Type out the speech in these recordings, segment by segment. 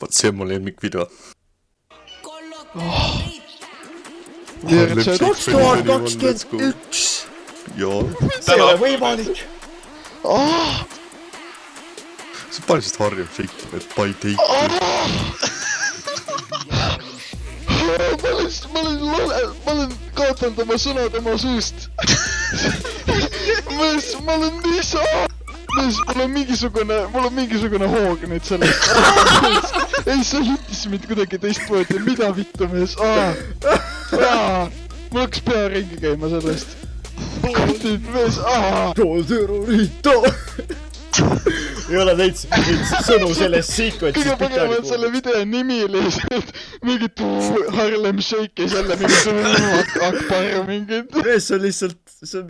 vot see on mu lemmikvideo. 2021. Jaa. See ei ole võimalik. See on päriselt harjuv shake, et by take. Ma olen kaotanud oma sõnad oma suust. Ma olen nii saa. Mul on mingisugune hoog nüüd sellest. Ei, sa hittis mind kuidagi teistmoodi. Mida vittu mees? Mul hakkas pea ringi käima sellest. Kutid mees. Terrorito! Ei ole täitsa sõnu sellest sequence'ist. Kõige põgevad selle video nimi lihtsalt mingit Harlem Shake'i selle mingit Akbar mingit. Mees, see on lihtsalt,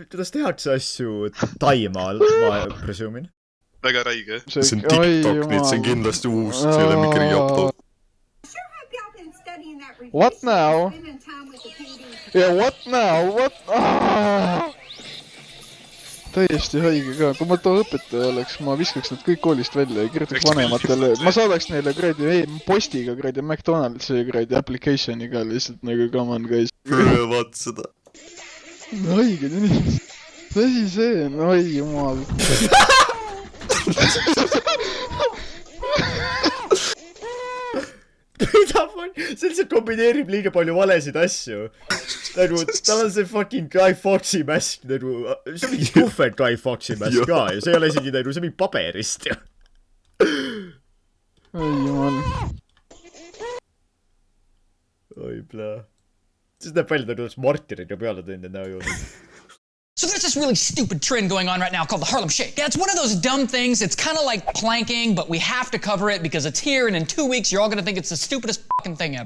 kuidas tehakse asju Taimaal, ma presumin. Väga räige. See on TikTok, nii et see on kindlasti uus, see ei ole mingi riiato. What now? Yeah, what now? What? Täiesti haige ka, kui ma too õpetaja oleks, ma viskaks nad kõik koolist välja ja kirjutaks vanematele, ma saadaks neile kuradi postiga kuradi McDonaldsi kuradi applicationiga lihtsalt nagu come on guys. Vaata seda. Haiged inimesed. Mis asi see on? Oi jumal. See lihtsalt kombineerib liiga palju valesid asju. Tal on see fucking Guy Fawkesi mask, see on mingi puhver Guy Fawkesi mask ka ja see ei ole isegi see on mingi paberist. Oi jumal. Oi plää. Siis näeb välja, ta oleks martirid ja peale teinud näo juurde. So there's this really stupid trend going on right now called the Harlem Shake. Yeah, it's one of those dumb things. It's kind of like planking, but we have to cover it because it's here, and in 2 weeks, you're all going to think it's the stupidest fucking thing ever.